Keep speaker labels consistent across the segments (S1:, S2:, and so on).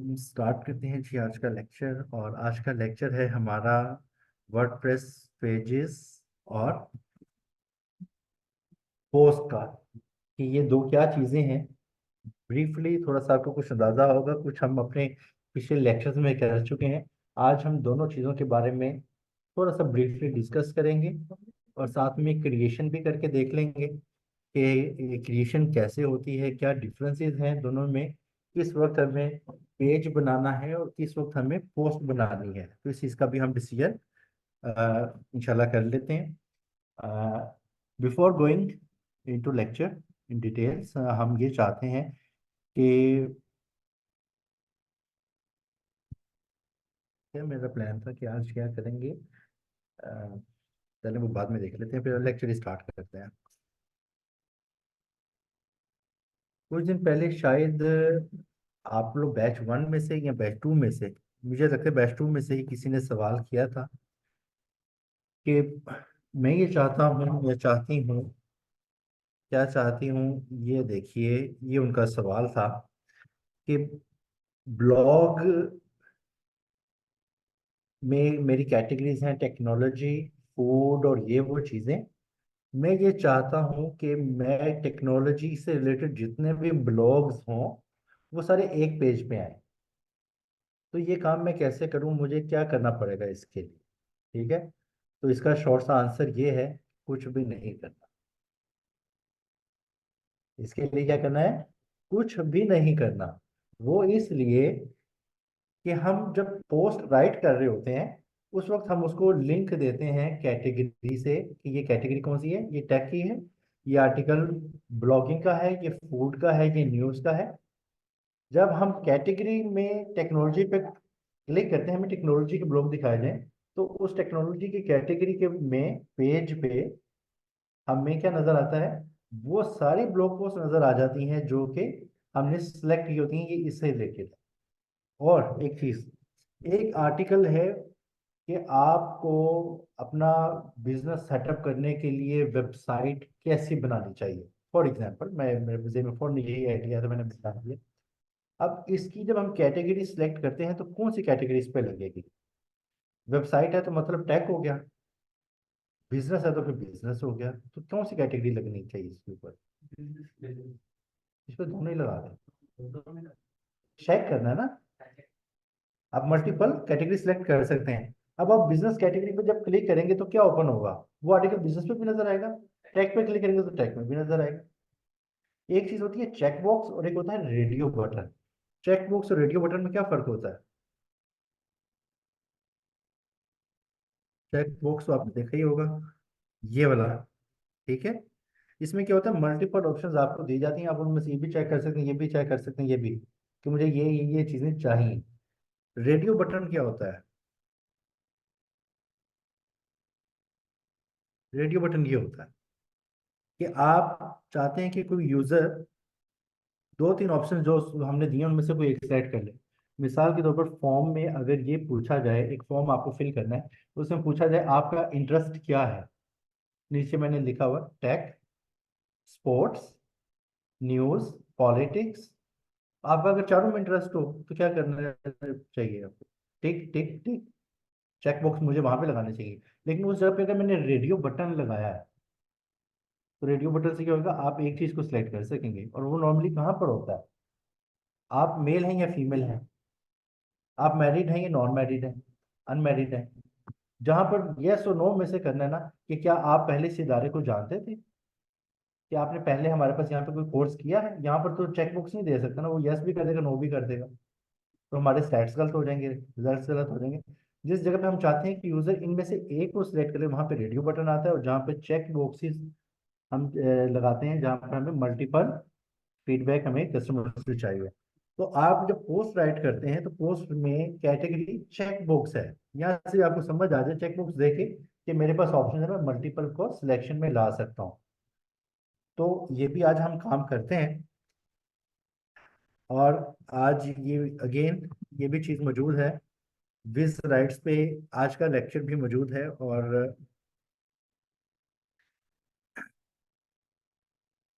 S1: Start करते हैं जी आज का लेक्चर। और आज का लेक्चर है हमारा वर्डप्रेस पेजेस और पोस्ट का, कि ये दो क्या चीज़ें हैं। ब्रीफली थोड़ा सा आपको कुछ अंदाजा होगा, कुछ हम अपने पिछले लेक्चर्स में कर चुके हैं। आज हम दोनों चीज़ों के बारे में थोड़ा सा ब्रीफली डिस्कस करेंगे और साथ में क्रिएशन भी करके देख लेंगे कि ये क्रिएशन कैसे होती है, क्या डिफरेंसेस हैं दोनों में, किस वक्त हमें पेज बनाना है और किस वक्त हमें पोस्ट बनानी है। तो इस चीज़ का भी हम डिसीजन इंशाल्लाह कर लेते हैं। Before going into lecture in details, हम ये चाहते हैं कि क्या मेरा प्लान था कि आज क्या करेंगे। पहले वो बाद में देख लेते हैं, फिर लेक्चर स्टार्ट करते हैं। कुछ दिन पहले शायद आप लोग बैच 1 में से या बैच 2 में से, मुझे लगता है बैच 2 में से ही किसी ने सवाल किया था कि मैं ये चाहता हूँ या चाहती हूँ, क्या चाहती हूँ, ये देखिए। ये उनका सवाल था कि ब्लॉग में मेरी कैटेगरीज हैं टेक्नोलॉजी, फूड और ये वो चीज़ें। मैं ये चाहता हूँ कि मैं टेक्नोलॉजी से रिलेटेड जितने भी ब्लॉग्स हों वो सारे एक पेज पे आए। तो ये काम मैं कैसे करूँ, मुझे क्या करना पड़ेगा इसके लिए? ठीक है, तो इसका शॉर्ट सा आंसर ये है, कुछ भी नहीं करना। इसके लिए क्या करना है? कुछ भी नहीं करना। वो इसलिए कि हम जब पोस्ट राइट कर रहे होते हैं उस वक्त हम उसको लिंक देते हैं कैटेगरी से कि ये कैटेगरी कौन सी है, ये टेक की है, ये आर्टिकल ब्लॉगिंग का है, ये फूड का है, ये न्यूज़ का है। जब हम कैटेगरी में टेक्नोलॉजी पे क्लिक करते हैं, हमें टेक्नोलॉजी के ब्लॉग दिखाए जाए, तो उस टेक्नोलॉजी की कैटेगरी के में पेज पे हमें क्या नजर आता है? वो सारी ब्लॉग पोस्ट नजर आ जाती हैं जो कि हमने सिलेक्ट की होती हैं, ये इससे रिलेटेड है। और एक चीज, एक आर्टिकल है कि आपको अपना बिजनेस सेटअप करने के लिए वेबसाइट कैसी बनानी चाहिए। फॉर एग्जांपल, मैं मेरे मुझे में फोन यही आइडिया था, मैंने बता दिया। अब इसकी जब हम कैटेगरी सिलेक्ट करते हैं तो कौन सी कैटेगरी इस पे लगेगी? वेबसाइट है तो मतलब टैग हो गया, बिजनेस है तो फिर बिजनेस हो गया, तो कौन सी कैटेगरी लगनी चाहिए इसके ऊपर? इस पे दोनों ही लगा दें, चेक करना है ना। आप मल्टीपल कैटेगरी सिलेक्ट कर सकते हैं। अब आप बिजनेस कैटेगरी पे जब क्लिक करेंगे तो क्या ओपन होगा? वो आर्टिकल बिजनेस पे भी नजर आएगा, टैग पे क्लिक करेंगे तो टैग में भी नजर आएगा। एक चीज होती है चेक बॉक्स और एक होता है रेडियो बटन। चेक बॉक्स और रेडियो बटन में क्या फर्क होता है? चेक बॉक्स तो आपने देखा ही होगा, ये वाला। ठीक है, इसमें क्या होता है, मल्टीपल ऑप्शंस आपको दी जाती हैं, आप उनमें से ये भी चेक कर सकते हैं, ये भी चेक कर सकते हैं, ये भी, कि मुझे ये चीजें चाहिए। रेडियो बटन क्या होता है? रेडियो बटन ये होता है कि आप चाहते हैं कि कोई यूजर दो तीन ऑप्शन जो हमने दिए उनमें से कोई एक सेलेक्ट कर ले। मिसाल के तौर पर फॉर्म में अगर ये पूछा जाए, एक फॉर्म आपको फिल करना है, तो उसमें पूछा जाए आपका इंटरेस्ट क्या है। नीचे मैंने लिखा हुआ टेक, स्पोर्ट्स, न्यूज, पॉलिटिक्स। आपका अगर चारों में इंटरेस्ट हो तो क्या करना चाहिए आपको? टिक टिक टिक, चेक बॉक्स मुझे वहां पे लगाने चाहिए। लेकिन उस जगह पे अगर मैंने रेडियो बटन लगाया है, तो रेडियो बटन से क्या होगा, आप एक चीज को सिलेक्ट कर सकेंगे। और वो नॉर्मली कहाँ पर होता है? आप मेल हैं या फीमेल हैं, आप मैरिड हैं या नॉन मैरिड हैं, अनमैरिड हैं। जहां पर यस और नो में से करना है ना, कि क्या आप पहले इस इदारे को जानते थे, कि आपने पहले हमारे पास यहाँ पे कोई कोर्स किया है। यहाँ पर तो चेक बॉक्स नहीं दे सकता ना, वो यस भी कर देगा, नो भी कर देगा, तो हमारे स्टैट्स गलत हो जाएंगे, रिजल्ट्स गलत हो जाएंगे। जिस जगह पे हम चाहते हैं कि यूजर इनमें से एक को सिलेक्ट करे, वहां पे रेडियो बटन आता है। और जहाँ पे चेक बॉक्सेस हम लगाते हैं, जहाँ पर हमें मल्टीपल फीडबैक हमें कस्टमर से चाहिए। तो आप जब पोस्ट राइट करते हैं तो पोस्ट में कैटेगरी चेक बॉक्स है। यहाँ से आपको समझ आ जाए चेक बॉक्स देखे कि मेरे पास ऑप्शन है, मैं मल्टीपल को सिलेक्शन में ला सकता हूँ। तो ये भी आज हम काम करते हैं। और आज ये अगेन ये भी चीज़ मौजूद है, विज राइट्स पे आज का लेक्चर भी मौजूद है। और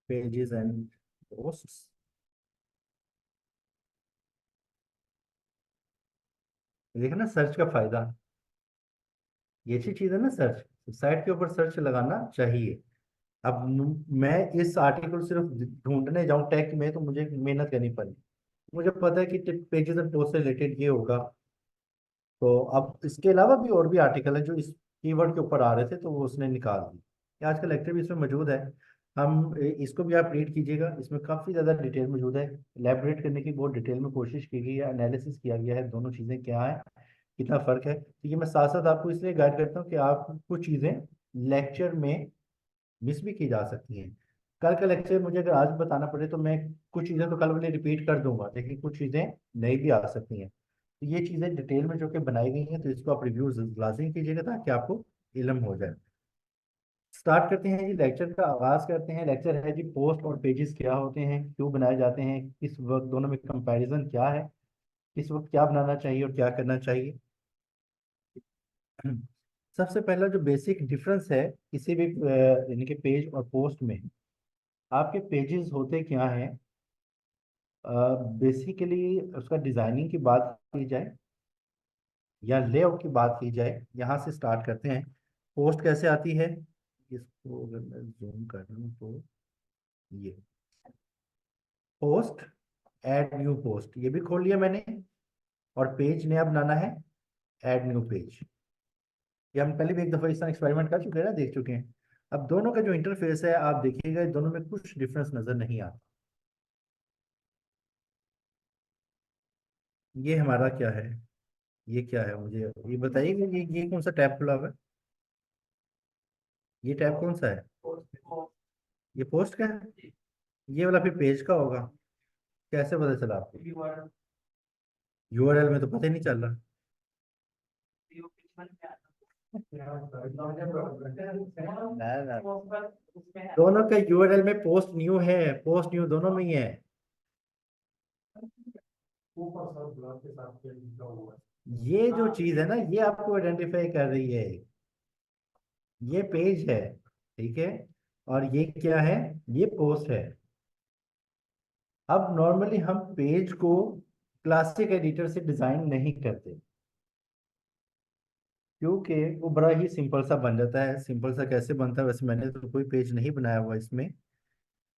S1: पेजेस एंड पोस्ट्स, देखा ना सर्च का फायदा, ये अच्छी चीज है ना सर्च। साइट के ऊपर सर्च लगाना चाहिए। अब मैं इस आर्टिकल सिर्फ ढूंढने जाऊं टैग में तो मुझे मेहनत करनी पड़ी। मुझे पता है कि पेजेस एंड पोस्ट से रिलेटेड ये होगा। तो अब इसके अलावा भी और भी आर्टिकल है जो इस कीवर्ड के ऊपर आ रहे थे तो वो उसने निकाल दी। ये आजकल लेक्चर भी इसमें मौजूद है। इसको भी आप रीड कीजिएगा, इसमें काफ़ी ज़्यादा डिटेल मौजूद है। एलैबोरेट करने की बहुत डिटेल में कोशिश की गई है, एनालिसिस किया गया है दोनों चीज़ें क्या है, कितना फ़र्क है। तो ये मैं साथ साथ आपको इसलिए गाइड करता हूँ कि आप कुछ चीज़ें लेक्चर में मिस भी की जा सकती हैं। कल का लेक्चर मुझे अगर आज बताना पड़े तो मैं कुछ चीज़ें तो कल वाले रिपीट कर दूंगा, लेकिन कुछ चीज़ें नई भी आ सकती हैं। तो ये चीज़ें डिटेल में जो कि बनाई गई हैं तो इसको आप रिव्यू लाजिम कीजिएगा ताकि आपको इल्म हो जाए। स्टार्ट करते हैं जी, लेक्चर का आगाज करते हैं। लेक्चर है जी पोस्ट और पेजेस क्या होते हैं, क्यों बनाए जाते हैं, किस वक्त दोनों में कंपैरिजन क्या है, किस वक्त क्या बनाना चाहिए और क्या करना चाहिए। सबसे पहला जो बेसिक डिफरेंस है किसी भी यानी कि पेज और पोस्ट में, आपके पेजेस होते क्या हैं। बेसिकली उसका डिजाइनिंग की बात की जाए या लेआउट की बात की जाए, यहाँ से स्टार्ट करते हैं। पोस्ट कैसे आती है, इसको अगर मैं जूम कर दूं तो ये पोस्ट, ऐड न्यू पोस्ट ये भी खोल लिया मैंने। और पेज नया बनाना है, ऐड न्यू पेज। ये हम पहले भी एक दफा इस तरह एक्सपेरिमेंट कर चुके हैं ना, देख चुके हैं। अब दोनों का जो इंटरफेस है आप देखिएगा, दोनों में कुछ डिफरेंस नजर नहीं आता। ये हमारा क्या है, ये क्या है, मुझे ये बताइएगा। ये कौन सा टैब खुला हुआ है, ये टैब कौन सा है, ये पोस्ट का है। ये वाला फिर पेज का होगा। कैसे पता चला आपको, यूआरएल में तो पता ही नहीं चल रहा। ना ना, दोनों का यूआरएल में पोस्ट न्यू है, पोस्ट न्यू दोनों में ही है। ये जो चीज है ना ये आपको आइडेंटिफाई कर रही है, ये पेज है, ठीक है। और ये क्या है, ये पोस्ट है। अब नॉर्मली हम पेज को क्लासिक एडिटर से डिजाइन नहीं करते, क्योंकि वो बड़ा ही सिंपल सा बन जाता है। सिंपल सा कैसे बनता है, वैसे मैंने तो कोई पेज नहीं बनाया हुआ इसमें,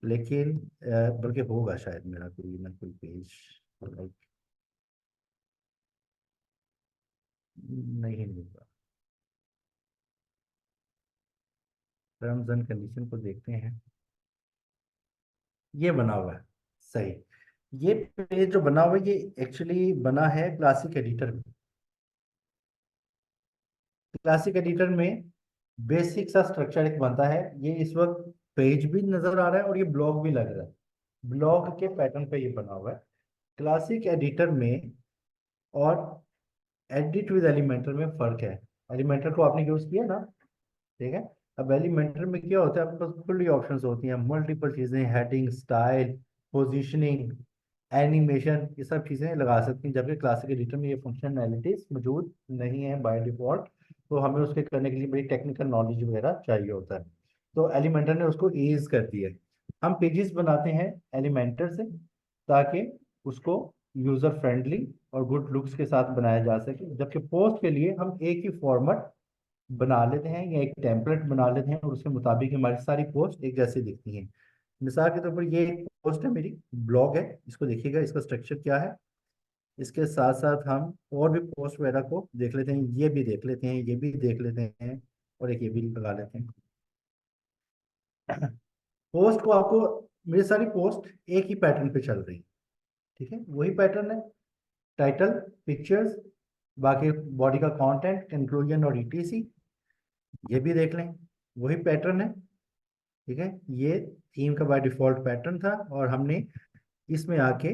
S1: लेकिन बल्कि होगा शायद मेरा कोई ना कोई पेज, लाइक नहीं होगा। टर्म्स एंड कंडीशन को देखते हैं, ये बना हुआ है, सही। ये पेज जो बना हुआ है ये एक्चुअली बना है क्लासिक एडिटर में। क्लासिक एडिटर में बेसिक सा स्ट्रक्चर एक बनता है। ये इस वक्त पेज भी नजर आ रहा है और ये ब्लॉग भी लग रहा है, ब्लॉग के पैटर्न पे ये बना हुआ है क्लासिक एडिटर में। और एडिट विद एलिमेंटर में फर्क है। एलिमेंटर को आपने यूज किया ना, ठीक है। अब एलिमेंटर में क्या होता है, आपके पास फुल्ली ऑप्शंस होती हैं, मल्टीपल चीजें, हेडिंग, स्टाइल, पोजीशनिंग, एनिमेशन, ये सब चीजें लगा सकती हैं, जबकि क्लासिक एडिटर में ये फंक्शनैलिटीज मौजूद नहीं है बाय डिफॉल्ट। तो हमें उसके करने के लिए बड़ी टेक्निकल नॉलेज वगैरह चाहिए होता है। तो एलिमेंटर ने उसको ईज कर दिया है। हम पेजेस बनाते हैं एलिमेंटर से ताकि उसको यूजर फ्रेंडली और गुड लुक्स के साथ बनाया जा सके, जबकि पोस्ट के लिए हम एक ही फॉर्मेट बना लेते हैं या एक टेम्पलेट बना लेते हैं और उसके मुताबिक हमारी सारी पोस्ट एक जैसी दिखती हैं। मिसाल के तौर पर ये एक पोस्ट है मेरी, ब्लॉग है, इसको देखिएगा इसका स्ट्रक्चर क्या है। इसके साथ साथ हम और भी पोस्ट वगैरह को देख लेते हैं, ये भी देख लेते हैं, ये भी देख लेते हैं, और एक ये भी लगा लेते हैं। पोस्ट को आपको, मेरी सारी पोस्ट एक ही पैटर्न पे चल रही है, ठीक है, वही पैटर्न है। टाइटल, पिक्चर्स, बाकी बॉडी का कंटेंट, इंक्लूजन और ईटीसी, ये भी देख लें, वही पैटर्न है, ठीक है। ये थीम का बाय डिफॉल्ट पैटर्न था और हमने इसमें आके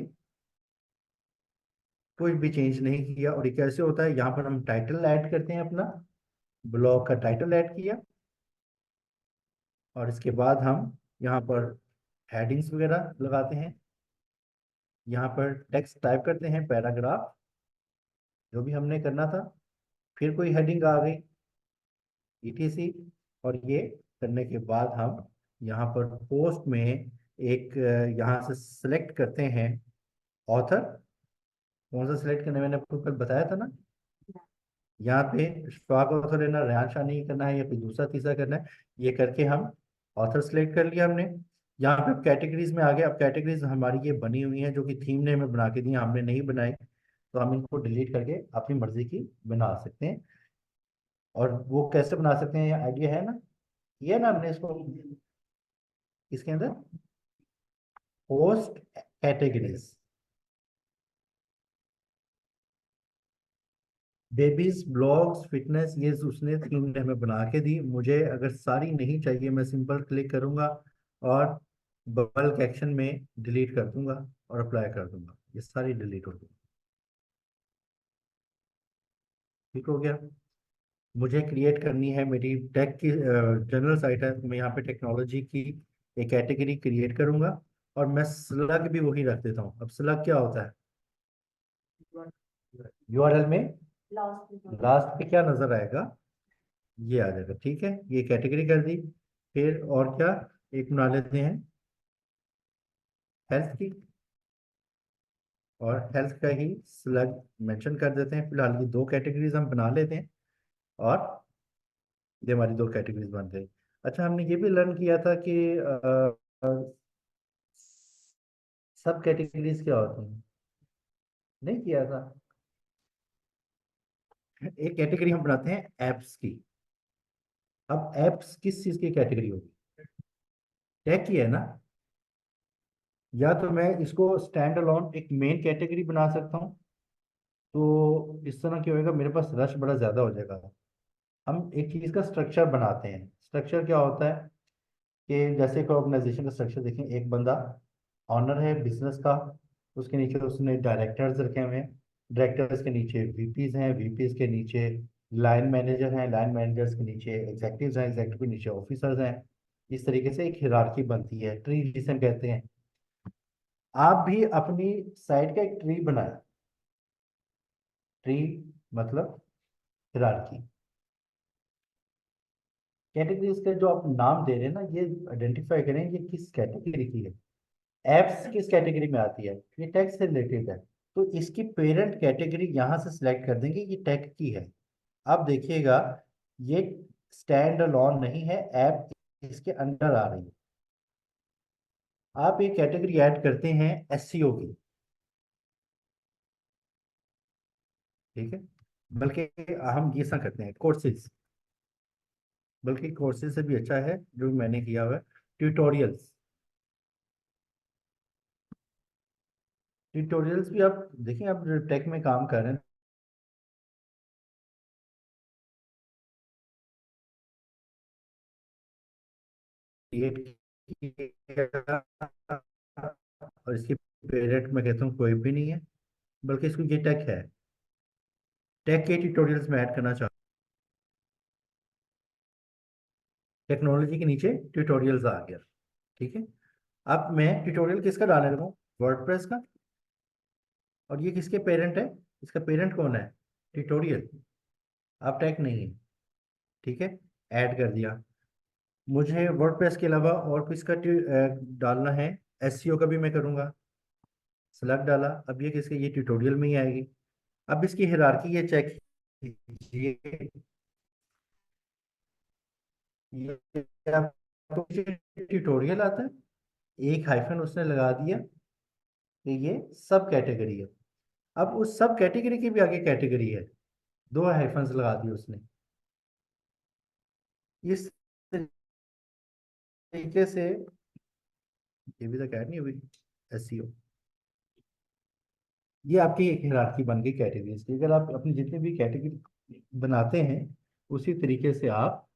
S1: कुछ भी चेंज नहीं किया। और ये कैसे होता है, यहाँ पर हम टाइटल ऐड करते हैं, अपना ब्लॉग का टाइटल ऐड किया, और इसके बाद हम यहाँ पर हेडिंग्स वगैरह लगाते हैं, यहाँ पर टेक्स्ट टाइप करते हैं, पैराग्राफ, जो भी हमने करना था। फिर कोई हेडिंग आ गई, ईटीसी। और ये करने के बाद हम यहाँ पर पोस्ट में एक यहाँ से सिलेक्ट करते हैं ऑथर। कौन सा सिलेक्ट करने, मैंने आपको कल बताया था ना, यहाँ पे श्वाक ऑथर लेना, रेहान शानी करना है या कोई दूसरा तीसरा करना है, ये करके हम ऑथर सेलेक्ट कर लिया हमने। यहाँ पे कैटेगरीज में आ गए। अब कैटेगरीज हमारी ये बनी हुई हैं जो कि थीम ने हमें बना के दी, हमने नहीं बनाई, तो हम इनको डिलीट करके अपनी मर्जी की बना सकते हैं। और वो कैसे बना सकते हैं, ये आइडिया है ना, ये ना हमने इसको इसके अंदर post categories, babies blogs fitness, ये उसने थीम ने हमें बना के दी। मुझे अगर सारी नहीं चाहिए, मैं सिंपल क्लिक करूंगा और बल्क एक्शन में डिलीट कर दूंगा और अप्लाई कर दूंगा, ये सारी डिलीट हो गई। ठीक हो गया। मुझे क्रिएट करनी है मेरी टेक की जनरल साइट है, तो मैं यहाँ पे टेक्नोलॉजी की एक कैटेगरी क्रिएट करूंगा और मैं स्लग भी वही रख देता हूँ। अब स्लग क्या होता है, यूआरएल में लास्ट पे क्या नजर आएगा, ये आ जाएगा। ठीक है, ये कैटेगरी कर दी। फिर और क्या, एक बना लेते हैं हेल्थ की, और हेल्थ का ही स्लग मेंशन कर देते हैं। फिलहाल ये दो कैटेगरीज हम बना लेते हैं और ये हमारी दो कैटेगरीज बन गई। अच्छा, हमने ये भी लर्न किया था कि सब कैटेगरीज क्या होती हैं, नहीं किया था। एक कैटेगरी हम बनाते हैं एप्स की। अब एप्स किस चीज की कैटेगरी होगी, टेक की है ना। या तो मैं इसको स्टैंड अलोन एक मेन कैटेगरी बना सकता हूँ, तो इस तरह क्या होगा, मेरे पास रश बड़ा ज्यादा हो जाएगा। हम एक चीज का स्ट्रक्चर बनाते हैं। स्ट्रक्चर क्या होता है कि जैसे कोई ऑर्गेनाइजेशन का स्ट्रक्चर देखें, एक बंदा ऑनर है बिजनेस का, उसके नीचे उसने डायरेक्टर्स रखे हुए हैं, डायरेक्टर्स के नीचे वीपीज हैं, वीपीज के नीचे लाइन मैनेजर हैं, लाइन मैनेजर्स के नीचे एग्जेक्टिव्स हैं, एग्जेक्टिव के नीचे ऑफिसर्स हैं। इस तरीके से एक हिरार्की बनती है, ट्री जिसे हम कहते हैं। आप भी अपनी साइड का एक ट्री बनाए। ट्री मतलब हिरार्की। कैटेगरीज का जो आप नाम दे रहे हैं ना, ये आइडेंटिफाई करें ये किस कैटेगरी की है। एप्स किस कैटेगरी में आती है, ये टेक से रिलेटेड है, तो इसकी पेरेंट कैटेगरी यहां से सिलेक्ट कर देंगे, ये टेक की है। अब देखिएगा, ये स्टैंड अलोन नहीं है, ऐप इसके अंडर आ रही है। आप ये कैटेगरी ऐड करते हैं एसईओ की, ठीक है, बल्कि हम ये सा करते हैं कोर्सेज, बल्कि कोर्सेज से भी अच्छा है जो मैंने किया हुआ है, ट्यूटोरियल्स। ट्यूटोरियल्स भी आप देखिए, आप टेक में काम कर रहे हैं, क्रिएट किया, और इसकी पेरेंट मैं कहता हूँ कोई भी नहीं है, बल्कि इसको ये टेक है। टेक के ट्यूटोरियल्स में ऐड करना चाहूँ, टेक्नोलॉजी के नीचे ट्यूटोरियल्स आ गया। ठीक है, अब मैं ट्यूटोरियल किसका डालने लगा हूँ, वर्डप्रेस का। और ये किसके पेरेंट है, इसका पेरेंट कौन है, ट्यूटोरियल। आप टेक नहीं है, ठीक है, ऐड कर दिया। मुझे वर्डप्रेस के अलावा और किसका डालना है, एसईओ का भी मैं करूंगा, सेलेक्ट डाला। अब ये किसके, ये ट्यूटोरियल में ही आएगी। अब इसकी हिरारकी ये चेक कीजिए, ये आपको ट्यूटोरियल आता है, एक हाइफन उसने लगा दिया कि ये सब कैटेगरी है। अब उस सब कैटेगरी की भी आगे कैटेगरी है, दो हाइफन्स लगा दिए उसने। इस तरीके से ये भी तो ऐड नहीं हुई, एसईओ। ये आपकी एक हिरारकी बन गई कैटेगरीज की। अगर आप अपनी जितनी भी कैटेगरी बनाते हैं, उसी तरीके से आप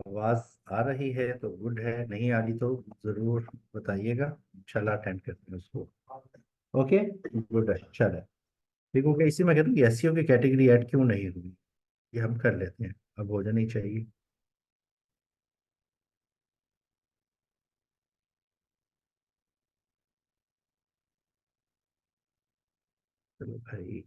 S1: आवाज आ रही है तो गुड है, नहीं आ रही तो जरूर बताइएगा, इंशाल्लाह अटेंड करते हैं उसको। ओके, गुड है, चलो। ठीक हो गया। इसी में कहता हूँ कि एसईओ की कैटेगरी ऐड क्यों नहीं हुई, ये हम कर लेते हैं, अब हो जानी चाहिए। चलो भाई,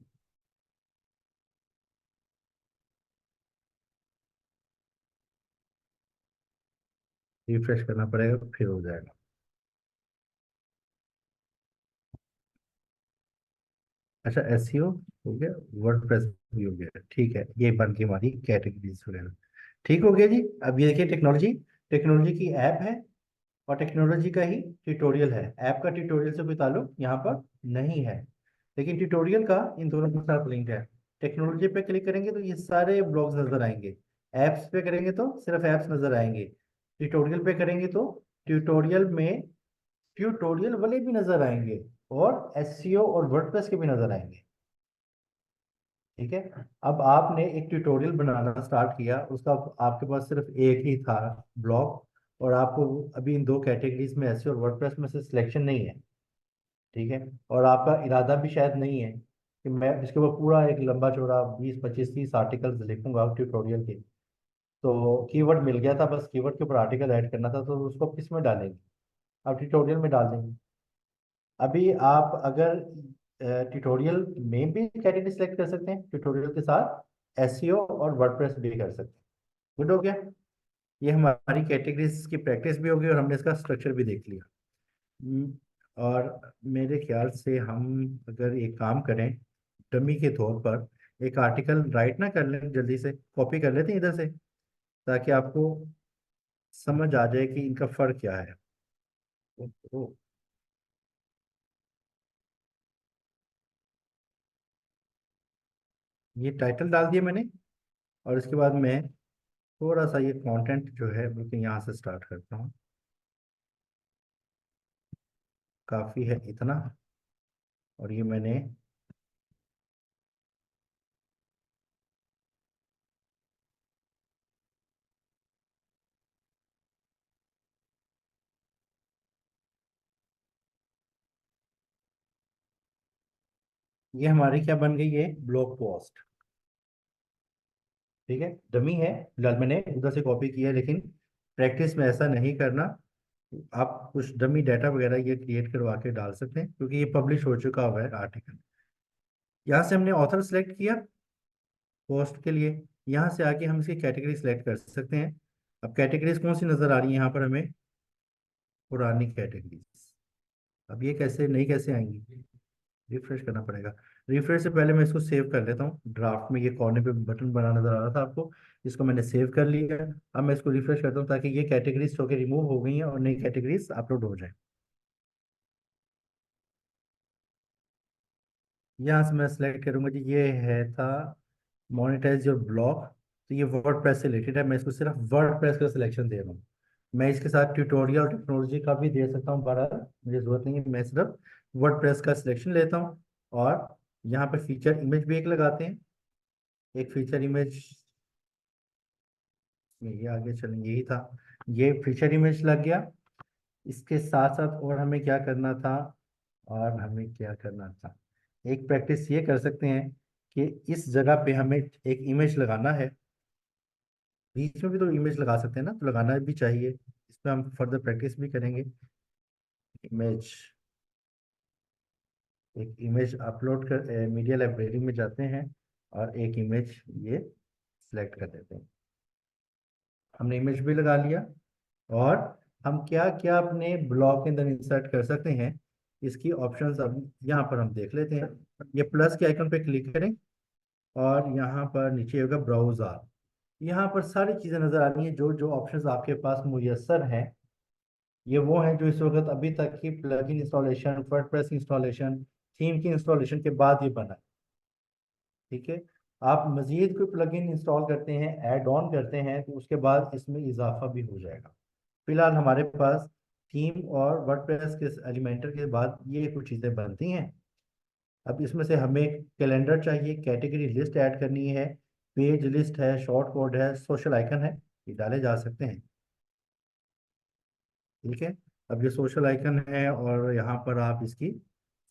S1: रिफ्रेश करना पड़ेगा फिर हो जाएगा। अच्छा, एसईओ हो गया, वर्डप्रेस भी हो गया, ठीक है, ये बन गई हमारी कैटेगरीज वगैरह। ठीक हो गया जी। अब ये देखिए, टेक्नोलॉजी, टेक्नोलॉजी की ऐप है और टेक्नोलॉजी का ही ट्यूटोरियल है। ऐप का ट्यूटोरियल से कोई ताल्लुक यहाँ पर नहीं है, लेकिन ट्यूटोरियल का इन दोनों के साथ लिंक है। टेक्नोलॉजी पे क्लिक करेंगे तो ये सारे ब्लॉग्स नजर आएंगे, ऐप्स पे करेंगे तो सिर्फ ऐप्स नजर आएंगे, ट्यूटोरियल पे करेंगे तो ट्यूटोरियल में ट्यूटोरियल वाले भी नजर आएंगे, और एसईओ और वर्डप्रेस के भी नजर आएंगे। ठीक है। अब आपने एक ट्यूटोरियल बनाना स्टार्ट किया, उसका आपके पास सिर्फ एक ही था ब्लॉग, और आपको अभी इन दो कैटेगरीज में एसईओ और वर्डप्रेस में से सिलेक्शन नहीं है। ठीक है। और आपका इरादा भी शायद नहीं है कि मैं इसके ऊपर पूरा एक लंबा चौड़ा 20 25 30 आर्टिकल्स लिखूंगा ट्यूटोरियल के। तो कीवर्ड मिल गया था, बस कीवर्ड के ऊपर आर्टिकल ऐड करना था, तो उसको किस में डालेंगे? आप ट्यूटोरियल में डाल देंगे। अभी आप अगर ट्यूटोरियल में भी कैटेगरी सेलेक्ट कर सकते हैं, ट्यूटोरियल के साथ एसईओ और वर्डप्रेस भी कर सकते हैं। गुड हो गया। ये हमारी कैटेगरीज की प्रैक्टिस भी होगी और हमने इसका स्ट्रक्चर भी देख लिया। और मेरे ख्याल से हम अगर एक काम करें, डमी के तौर पर एक आर्टिकल राइट ना कर लें, जल्दी से कॉपी कर लेते हैं इधर से, ताकि आपको समझ आ जाए कि इनका फर्क क्या है। ओ, ओ, ये टाइटल डाल दिया मैंने, और इसके बाद मैं थोड़ा सा ये कंटेंट जो है बल्कि यहाँ से स्टार्ट करता हूँ। काफ़ी है इतना। और ये मैंने, ये हमारी क्या बन गई है, ब्लॉग पोस्ट। ठीक है, डमी है फिलहाल, मैंने उधर से कॉपी किया है, लेकिन प्रैक्टिस में ऐसा नहीं करना। आप कुछ डमी डाटा वगैरह ये क्रिएट करवा के डाल सकते हैं, क्योंकि ये पब्लिश हो चुका हुआ है आर्टिकल। यहाँ से हमने ऑथर सेलेक्ट किया पोस्ट के लिए, यहाँ से आके हम इसकी कैटेगरी सेलेक्ट कर सकते हैं। अब कैटेगरीज कौन सी नजर आ रही है यहाँ पर हमें? पुरानी कैटेगरीज। अब ये कैसे नई कैसे आएंगी? रिफ्रेश करना पड़ेगा। रिफ्रेश से पहले मैं इसको सेव कर लेता हूँ, ड्राफ्ट में ये कोने पे बटन बना नजर आ रहा था आपको, इसको मैंने सेव कर लिया। अब मैं इसको रिफ्रेश करता हूँ ताकि ये कैटेगरीज जो कि रिमूव हो गई हैं और नई कैटेगरीज अपलोड हो जाए। यहाँ से मैं सेलेक्ट करूंगा जी, ये है था मोनेटाइज योर ब्लॉग, तो ये वर्डप्रेस से रिलेटेड है, मैं इसको सिर्फ वर्डप्रेस का सिलेक्शन दे रहा हूँ। मैं इसके साथ ट्यूटोरियल टेक्नोलॉजी का भी दे सकता हूँ, बहरहाल मुझे जरूरत नहीं है, मैं सिर्फ वर्डप्रेस का सिलेक्शन लेता हूँ। और यहाँ पे फीचर इमेज भी एक लगाते हैं, एक फीचर इमेज, ये आगे चलेंगे, यही था। ये फीचर इमेज लग गया। इसके साथ साथ और हमें क्या करना था, और हमें क्या करना था, एक प्रैक्टिस ये कर सकते हैं कि इस जगह पे हमें एक इमेज लगाना है। बीच में भी तो इमेज लगा सकते हैं ना, तो लगाना भी चाहिए। इस पर हम फर्दर प्रैक्टिस भी करेंगे। इमेज, एक इमेज अपलोड कर मीडिया लाइब्रेरी में जाते हैं और एक इमेज ये सिलेक्ट कर देते हैं। हमने इमेज भी लगा लिया। और हम क्या क्या अपने ब्लॉग के अंदर इंसर्ट कर सकते हैं, इसकी ऑप्शंस अब यहाँ पर हम देख लेते हैं। ये प्लस के आइकन पे क्लिक करें, और यहाँ पर नीचे होगा ब्राउजर। यहाँ पर सारी चीज़ें नज़र आ रही हैं, जो जो ऑप्शंस आपके पास मुयसर हैं, ये वो हैं जो इस वक्त अभी तक की plugin installation, WordPress installation, theme की इंस्टॉलेशन के बाद ये बना है। ठीक है। आप मजीद कोई प्लगइन इंस्टॉल करते हैं, ऐड ऑन करते हैं, तो उसके बाद इसमें इजाफा भी हो जाएगा। फिलहाल हमारे पास थीम और वर्डप्रेस के एलिमेंटर के बाद ये कुछ चीज़ें बनती हैं। अब इसमें से हमें कैलेंडर चाहिए, कैटेगरी लिस्ट ऐड करनी है, पेज लिस्ट है, शॉर्ट कोड है, सोशल आइकन है, ये डाले जा सकते हैं। ठीक है। अब ये सोशल आइकन है और यहाँ पर आप इसकी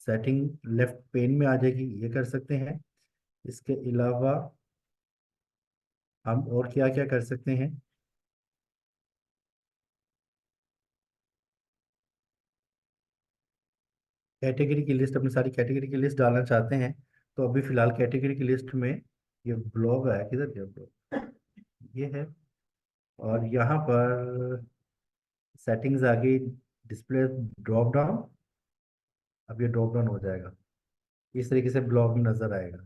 S1: सेटिंग लेफ्ट पेन में आ जाएगी, ये कर सकते हैं। इसके अलावा हम और क्या क्या कर सकते हैं। कैटेगरी की लिस्ट, अपनी सारी कैटेगरी की लिस्ट डालना चाहते हैं तो अभी फिलहाल कैटेगरी की लिस्ट में ये ब्लॉग आया, किधर ये ब्लॉग, ये है। और यहाँ पर सेटिंग्स आ गई, डिस्प्ले ड्रॉप डाउन, अब ये ड्रॉप डाउन हो जाएगा, इस तरीके से ब्लॉग नजर आएगा।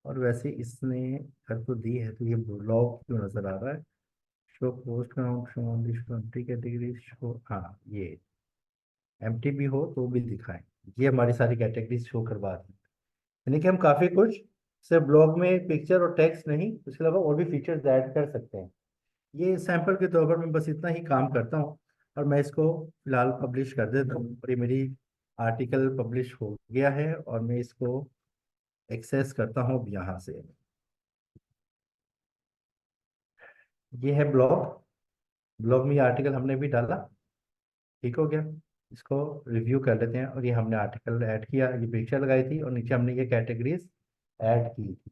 S1: और वैसे इसने कर तो दी है, तो ये ब्लॉग क्यों नजर आ रहा है। Show post count, show only, show empty category, show, हाँ ये एम्प्टी भी हो तो भी दिखाएं। ये हमारी सारी कैटेगरीज शो करवा दी, यानी कि हम काफी कुछ सिर्फ ब्लॉग में पिक्चर और टेक्स्ट नहीं, उसके अलावा और भी फीचर्स ऐड कर सकते हैं। ये सैंपल के तौर पर मैं बस इतना ही काम करता हूँ और मैं इसको फिलहाल पब्लिश कर देता हूँ, और ये मेरी आर्टिकल पब्लिश हो गया है और मैं इसको एक्सेस करता हूँ अब यहाँ से। ये है ब्लॉग, ब्लॉग में ये आर्टिकल हमने भी डाला, ठीक हो गया। इसको रिव्यू कर लेते हैं। और ये हमने आर्टिकल ऐड किया, ये पिक्चर लगाई थी और नीचे हमने ये कैटेगरीज ऐड की थी,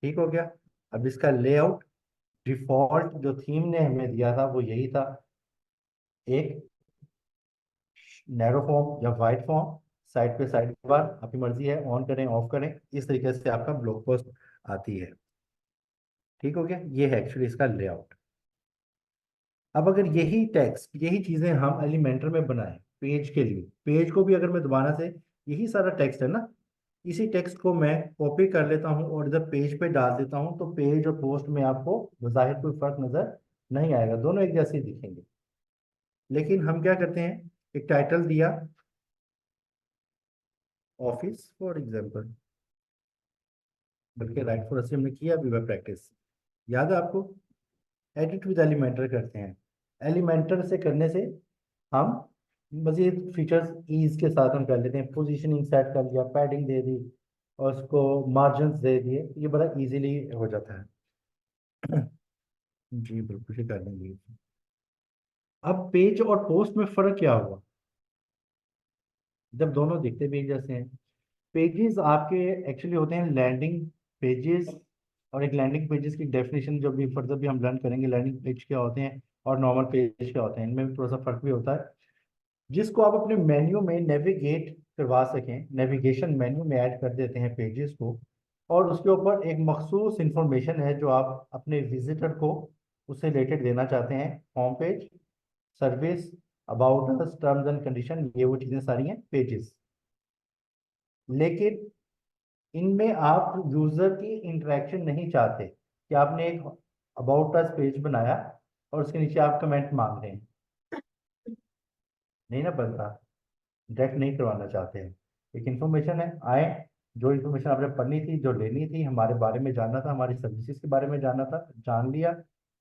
S1: ठीक हो गया। अब इसका लेआउट, डिफॉल्ट जो थीम ने हमें दिया था वो यही था, एक नैरो फॉर्म या वाइड फॉर्म, साइड पे साइड बार, आपकी मर्जी है ऑन करें ऑफ करें, इस तरीके से आपका ब्लॉग पोस्ट आती है, ठीक हो गया। ये है एक्चुअली इसका लेआउट। अब अगर यही टेक्स्ट, यही चीजें हम एलिमेंटर में बनाएं पेज के लिए, पेज को भी अगर मैं दोबारा से, यही सारा टेक्स्ट है ना, इसी टेक्स्ट को मैं कॉपी कर लेता हूँ और इधर पेज पे डाल देता हूँ, तो पेज और पोस्ट में आपको बज़ाहिर कोई फर्क नजर नहीं आएगा, दोनों एक जैसे ही दिखेंगे। लेकिन हम क्या करते हैं, एक टाइटल दिया, ऑफिस फॉर एग्जाम्पल, बल्कि राइट फॉर असी हमने किया अभी वेब प्रैक्टिस, याद है आपको। एडिट विद एलिमेंटर करते हैं, एलिमेंटर से करने से हम मजीद फीचर्स ईज के साथ हम कर लेते हैं। पोजीशनिंग सेट कर लिया, पैडिंग दे दी और उसको मार्जिन दे दिए, ये बड़ा इजीली हो जाता है। जी बिल्कुल ही कर लेंगे। अब पेज और पोस्ट में फर्क क्या हुआ, जब दोनों दिखते भी एक जैसे हैं। पेजेस आपके एक्चुअली होते हैं लैंडिंग पेजेस, और एक लैंडिंग पेजेस की डेफिनेशन जो भी फर्दर भी हम लर्न करेंगे, लैंडिंग पेज क्या होते हैं और नॉर्मल पेज क्या होते हैं, इनमें भी थोड़ा सा फर्क भी होता है। जिसको आप अपने मेन्यू में नेविगेट करवा सकें, नेविगेशन मेन्यू में ऐड कर देते हैं पेजेस को, और उसके ऊपर एक मखसूस इंफॉर्मेशन है जो आप अपने विजिटर को उससे रिलेटेड देना चाहते हैं, home page, service, about us, terms and condition, ये वो चीज़ें सारी हैं पेजेस। लेकिन इनमें आप यूजर की इंटरेक्शन नहीं चाहते, कि आपने एक अबाउट अस पेज बनाया और उसके नीचे आप कमेंट मांग रहे हैं, नहीं ना बनता, डायरेक्ट नहीं करवाना चाहते हैं। एक इन्फॉर्मेशन है, आए, जो इन्फॉर्मेशन आपने पढ़नी थी, जो लेनी थी, हमारे बारे में जानना था, हमारी सर्विसेज के बारे में जानना था, जान लिया।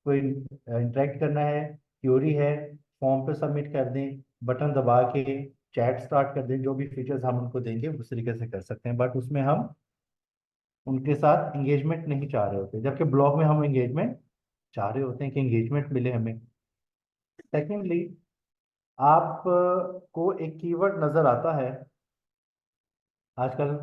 S1: कोई इंटरेक्ट करना है, क्यूरी है, फॉर्म पे सबमिट कर दें, बटन दबा के चैट स्टार्ट कर दें, जो भी फीचर्स हम उनको देंगे उस तरीके से कर सकते हैं। बट उसमें हम उनके साथ इंगेजमेंट नहीं चाह रहे होते, जबकि ब्लॉग में हम इंगेजमेंट चाह रहे होते हैं कि इंगेजमेंट मिले हमें। सेकेंडली, आप को एक कीवर्ड नजर आता है आजकल,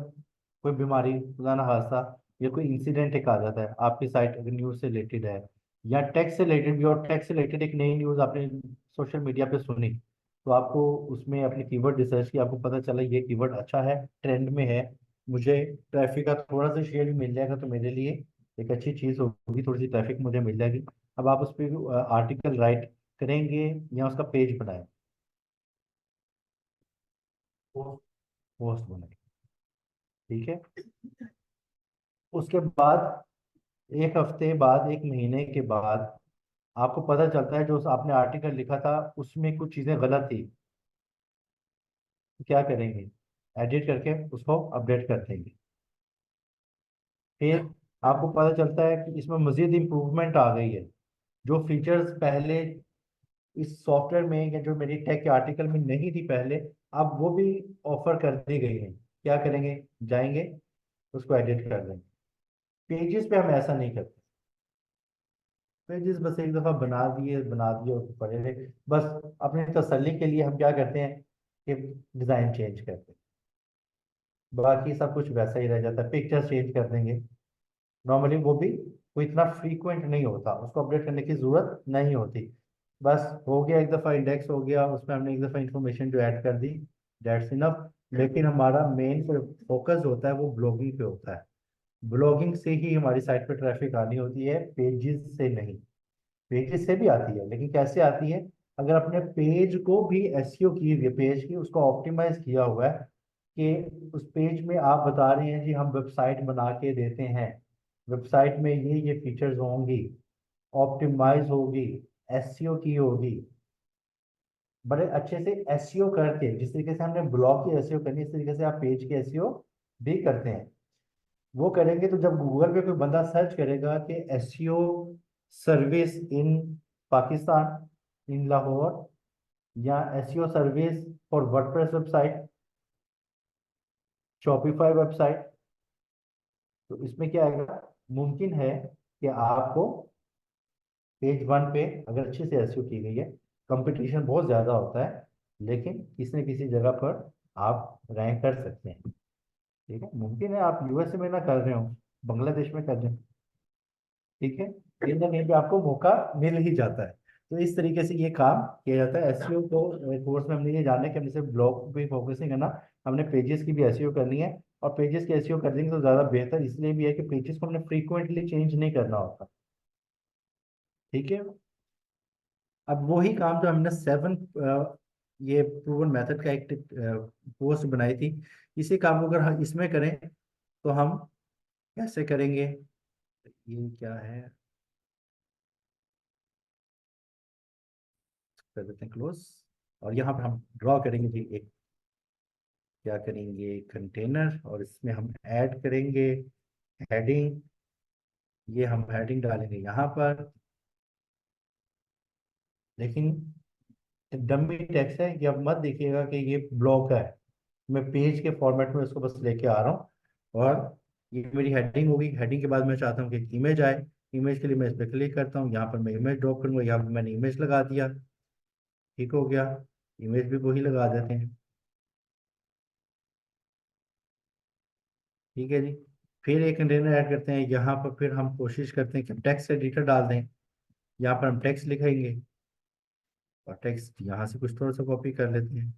S1: कोई बीमारी, खुदा ना हादसा, या कोई इंसिडेंट एक आ जाता है आपकी साइट, अगर न्यूज़ से रिलेटेड है या टेक्स्ट से रिलेटेड भी, और टेक्स्ट से रिलेटेड एक नई न्यूज़ आपने सोशल मीडिया पे सुनी, तो आपको उसमें अपने कीवर्ड रिसर्च की, आपको पता चला ये कीवर्ड अच्छा है, ट्रेंड में है, मुझे ट्रैफिक का थोड़ा सा शेयर भी मिल जाएगा, तो मेरे लिए एक अच्छी चीज़ होगी, थोड़ी सी ट्रैफिक मुझे मिल जाएगी। अब आप उस पर आर्टिकल राइट करेंगे या उसका पेज बनाए, पोस्ट बनाए, ठीक है। उसके बाद एक हफ्ते बाद, एक महीने के बाद आपको पता चलता है जो आपने आर्टिकल लिखा था उसमें कुछ चीज़ें गलत थी, तो क्या करेंगे, एडिट करके उसको अपडेट कर देंगे। फिर आपको पता चलता है कि इसमें मजीद इम्प्रूवमेंट आ गई है, जो फीचर्स पहले इस सॉफ्टवेयर में या जो मेरी टेक के आर्टिकल में नहीं थी पहले, अब वो भी ऑफर कर दी गई है। क्या करेंगे, जाएंगे उसको एडिट कर देंगे। पेजेस पे हम ऐसा नहीं करते, पेजेस बस एक दफा बना दिए और पड़े रहे। बस अपनी तसल्ली के लिए हम क्या करते हैं कि डिजाइन चेंज करते हैं, बाकी सब कुछ वैसा ही रह जाता है। पिक्चर्स चेंज कर देंगे नॉर्मली, वो भी कोई इतना फ्रीक्वेंट नहीं होता, उसको अपडेट करने की जरूरत नहीं होती। बस हो गया, एक दफा इंडेक्स हो गया, उसमें हमने एक दफा इंफॉर्मेशन जो ऐड कर दी, दैट्स इनफ। लेकिन हमारा मेन फोकस होता है वो ब्लॉगिंग पे होता है। ब्लॉगिंग से ही हमारी साइट पे ट्रैफिक आनी होती है, पेजेस से नहीं। पेजेस से भी आती है, लेकिन कैसे आती है? अगर अपने पेज को भी एसईओ की हुई है, पेज की उसको ऑप्टिमाइज किया हुआ है कि उस पेज में आप बता रहे हैं जी हम वेबसाइट बना के देते हैं, वेबसाइट में ये फीचर्स होंगी, ऑप्टिमाइज होगी, एसईओ की होगी, बड़े अच्छे से एसईओ करके, जिस तरीके से हमने ब्लॉग की एसईओ करनी है, इस तरीके से आप पेज की एसईओ भी करते हैं। वो करेंगे तो जब गूगल पे कोई बंदा सर्च करेगा कि एसईओ सर्विस इन पाकिस्तान, इन लाहौर, या SEO service for WordPress website, Shopify website, तो इसमें क्या आएगा? मुमकिन है कि आपको पेज वन पे अगर अच्छे से एसईओ की गई है, कंपटीशन बहुत ज्यादा होता है, लेकिन किसी न किसी जगह पर आप रैंक कर सकते हैं। ठीक है, मुमकिन है आप यूएसए में ना कर रहे हो, बांग्लादेश में कर रहे हो, ठीक है, कहीं ना कहीं पे आपको मौका मिल ही जाता है। तो इस तरीके से ये काम किया जाता है। एसईओ को कोर्स में हमने ये जाना है कि हमने सिर्फ ब्लॉग पे फोकस नहीं करना, हमने पेजेस की भी एसईओ करनी है। और पेजेस की एसईओ कर देंगे तो ज्यादा बेहतर इसलिए भी है कि पेजेस को हमने फ्रीक्वेंटली चेंज नहीं करना होता। ठीक है, अब वही काम जो हमने सेवन, ये प्रूवन मेथड का एक पोस्ट बनाई थी, इसी काम को अगर हम इसमें करें तो हम कैसे करेंगे? ये क्या है, कर देते हैं क्लोज। और यहाँ पर हम ड्रॉ करेंगे जी एक, क्या करेंगे, कंटेनर, और इसमें हम ऐड करेंगे हेडिंग। ये हम हेडिंग डालेंगे यहाँ पर, लेकिन डमी टेक्स्ट है, ये अब मत देखिएगा कि ये ब्लॉक है। मैं पेज के फॉर्मेट में इसको बस लेके आ रहा हूँ, और ये मेरी हेडिंग होगी। हेडिंग के बाद मैं चाहता हूँ कि इमेज आए, इमेज के लिए मैं इस पर क्लिक करता हूँ, यहाँ पर मैं इमेज ड्रॉप करूंगा, यहाँ पर मैंने इमेज लगा दिया। ठीक हो गया, इमेज भी वही लगा देते हैं। ठीक है जी, फिर एक कंटेनर ऐड करते हैं यहाँ पर, फिर हम कोशिश करते हैं कि टेक्स्ट एडिटर डाल दें। यहाँ पर हम टेक्स्ट लिखेंगे, और टेक्स्ट यहाँ से कुछ थोड़ा सा कॉपी कर लेते हैं।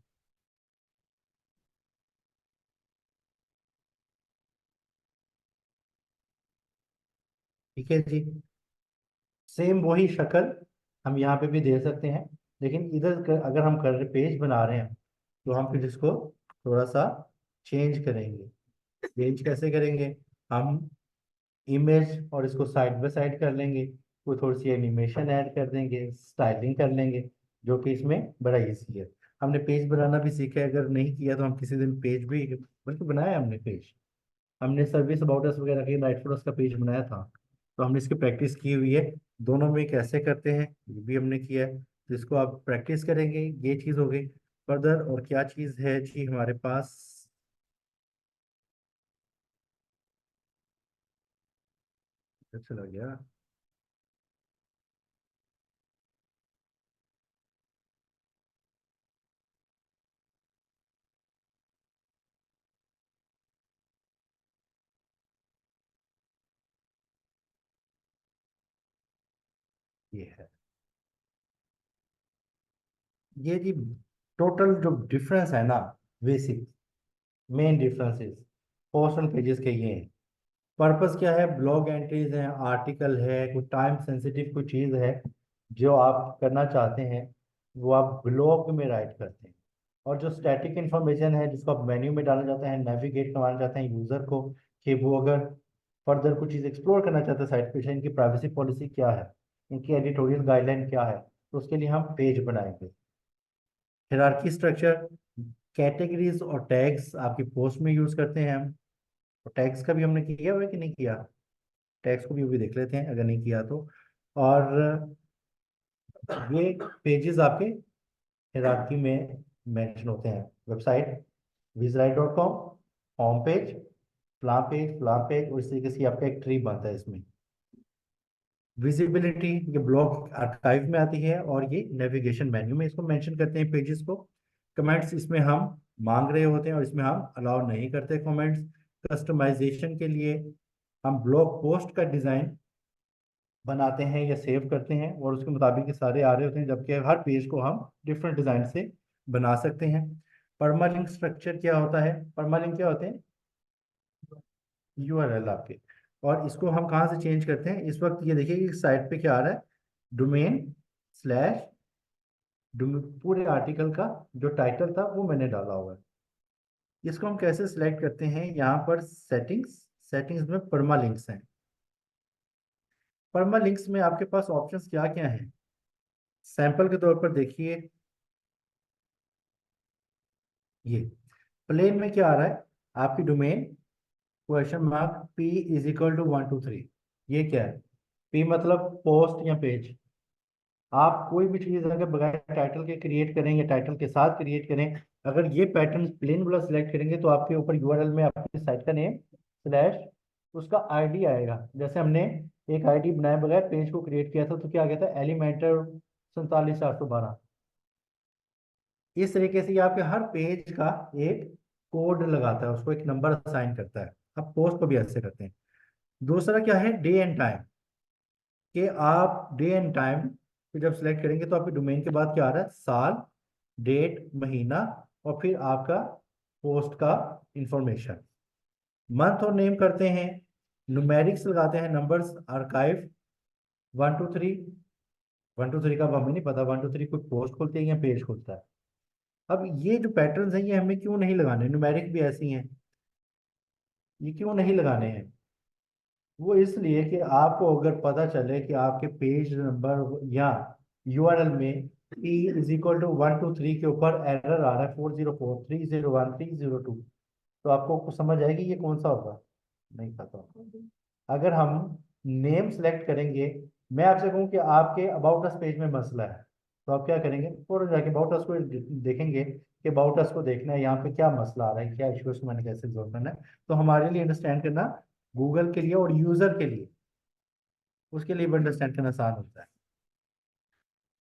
S1: ठीक है जी, सेम वही शक्ल हम यहाँ पे भी दे सकते हैं, लेकिन अगर हम कर पेज बना रहे हैं तो हम फिर इसको थोड़ा सा चेंज करेंगे। चेंज कैसे करेंगे? हम इमेज और इसको साइड बाय साइड कर लेंगे, कोई थोड़ी सी एनिमेशन ऐड कर देंगे, स्टाइलिंग कर लेंगे, जो कि इसमें बड़ा इजी है। हमने पेज बनाना भी सीखा है, अगर नहीं किया तो हम किसी दिन पेज भी, बल्कि बनाया हमने पेज, हमने सर्विस अबाउट अस वगैरह की राइट फॉर अस का पेज बनाया था, तो हमने इसकी प्रैक्टिस की हुई है। दोनों में कैसे करते हैं ये भी हमने किया है, तो इसको आप प्रैक्टिस करेंगे। ये चीज़ हो गई। फर्दर और क्या चीज़ है जी हमारे पास? चला गया, ये है, ये जी टोटल जो डिफरेंस है ना, basic main differences post and pages के ये हैं। पर्पस क्या है? ब्लॉग एंट्रीज हैं, आर्टिकल है, कोई टाइम सेंसिटिव कोई चीज़ है जो आप करना चाहते हैं, वो आप ब्लॉग में राइट करते हैं। और जो स्टैटिक इंफॉर्मेशन है जिसको आप मेन्यू में डालना चाहते हैं, नेविगेट करवाना चाहते हैं यूजर को, कि वो अगर फर्दर कुछ चीज़ एक्सप्लोर करना चाहते हैं साइट पे, इनकी प्राइवेसी पॉलिसी क्या है, इनकी एडिटोरियल गाइडलाइन क्या है, तो उसके लिए हम पेज बनाएंगे। हिरार्की स्ट्रक्चर, कैटेगरीज और टैग्स आपकी पोस्ट में यूज करते हैं हम। तो टैग्स का भी हमने किया हुआ है कि नहीं किया? टैग्स को भी देख लेते हैं अगर नहीं किया तो। और ये पेजेस आपके हिरार्की में मेंशन होते हैं। वेबसाइट विजराइट.com, होम पेज, फ्ला पेज, फ्ला पेज, और इस तरीके से आपका एक ट्री बनता है इसमें। विजिबिलिटी ये ब्लॉक आर्काइव में आती है, और ये नेविगेशन मेन्यू में इसको मेंशन करते हैं पेजेस को। कमेंट्स इसमें हम मांग रहे होते हैं और इसमें हम अलाउ नहीं करते कमेंट्स। कस्टमाइजेशन के लिए हम ब्लॉग पोस्ट का डिजाइन बनाते हैं या सेव करते हैं और उसके मुताबिक ये सारे आ रहे होते हैं, जबकि हर पेज को हम डिफरेंट डिजाइन से बना सकते हैं। परमालिंक स्ट्रक्चर क्या होता है? परमालिंक क्या होते हैं? यूआरएल आपके। और इसको हम कहाँ से चेंज करते हैं? इस वक्त ये देखिए कि साइट पे क्या आ रहा है, डोमेन स्लैश पूरे आर्टिकल का जो टाइटल था वो मैंने डाला हुआ है। इसको हम कैसे सिलेक्ट करते हैं? यहाँ पर सेटिंग्स, सेटिंग्स में परमालिंक्स हैं। परमालिंक्स में आपके पास ऑप्शंस क्या क्या हैं? सैंपल के तौर पर देखिए, ये प्लेन में क्या आ रहा है? आपकी domain question mark P is equal to 123। ये क्या है? पी मतलब पोस्ट या पेज। आप कोई भी चीज अगर बगैर टाइटल के क्रिएट करेंगे, टाइटल के साथ क्रिएट करें, अगर ये पैटर्न प्लेन वाला सिलेक्ट करेंगे तो आपके ऊपर यूआरएल में आपकी साइट का नेम स्लैश उसका आईडी आएगा। जैसे हमने एक आईडी बनाए बगैर पेज को क्रिएट किया था तो क्या आ गया था? एलिमेंटर 47,412। इस तरीके से ये आपके हर पेज का एक कोड लगाता है, उसको एक नंबर असाइन करता है। अब पोस्ट को भी ऐसे करते हैं। दूसरा क्या है? Day and time. कि आप डे एंड टाइम जब सिलेक्ट करेंगे तो आपके डोमेन के बाद क्या आ रहा है? साल, डेट, महीना, और फिर आपका पोस्ट का इंफॉर्मेशन। मंथ और नेम करते हैं, न्यूमेरिक्स लगाते हैं, नंबर्स, आर्काइव 1 2 3। 1 2 3 का अब हमें नहीं पता 1 2 3 कोई पोस्ट खोलते हैं या पेज खोलता है। अब ये जो पैटर्न्स हैं ये हमें क्यों नहीं लगाने? न्यूमेरिक भी ऐसी हैं, ये क्यों नहीं लगाने हैं? वो इसलिए कि आपको अगर पता चले कि आपके पेज नंबर या यूआरएल में p इज इक्वल टू 1 2 3 के ऊपर एरर आ रहा है 404 301 302, तो आपको कुछ समझ आएगी ये कौन सा होगा? नहीं पता। अगर हम नेम सेलेक्ट करेंगे, मैं आपसे कहूँ कि आपके अबाउट अस पेज में मसला है, तो आप क्या करेंगे? फौरन जाके अबाउट अस को देखेंगे कि अबाउट अस को देखना है यहाँ पे क्या मसला आ रहा है, क्या इशू उसको मैंने कैसे रिजॉल्व करना है। तो हमारे लिए अंडरस्टैंड करना, गूगल के लिए और यूजर के लिए, उसके लिए भी अंडरस्टैंड करना आसान होता है।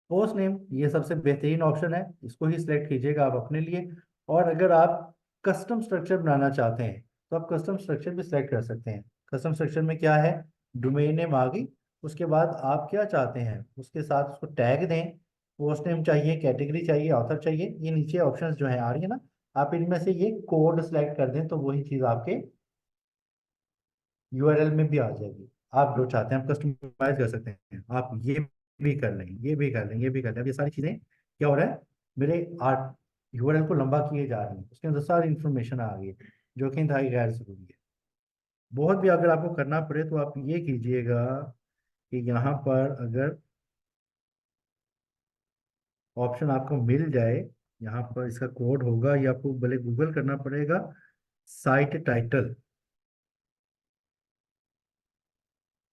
S1: पोस्ट नेम ये सबसे बेहतरीन ऑप्शन है, इसको ही सिलेक्ट कीजिएगा आप अपने लिए। और अगर आप कस्टम स्ट्रक्चर बनाना चाहते हैं तो आप कस्टम स्ट्रक्चर भी सिलेक्ट कर सकते हैं। कस्टम स्ट्रक्चर में क्या है? डोमेन नेम आ गई, उसके बाद आप क्या चाहते हैं उसके साथ उसको टैग दें। पोस्ट नेम चाहिए, कैटेगरी चाहिए, ऑथर चाहिए, ये नीचे ऑप्शंस जो है आ रही है ना, आप इनमें से ये कोड सेलेक्ट कर दें तो वही चीज़ आपके यूआरएल में भी आ जाएगी। आप जो चाहते हैं आप कस्टमाइज कर सकते हैं, आप ये भी कर लें, ये भी कर लें, ये भी कर लें। अब ये सारी चीजें क्या हो रहा है? मेरे आर्ट यूआरएल को लंबा किए जा रही हैं, उसके अंदर सारी इंफॉर्मेशन आ गई है जो कि इंतहाई गैर जरूरी है। बहुत भी अगर आपको करना पड़े तो आप ये कीजिएगा कि यहाँ पर अगर ऑप्शन आपको मिल जाए, यहाँ पर इसका कोड होगा, या आपको भले गूगल करना पड़ेगा, साइट टाइटल,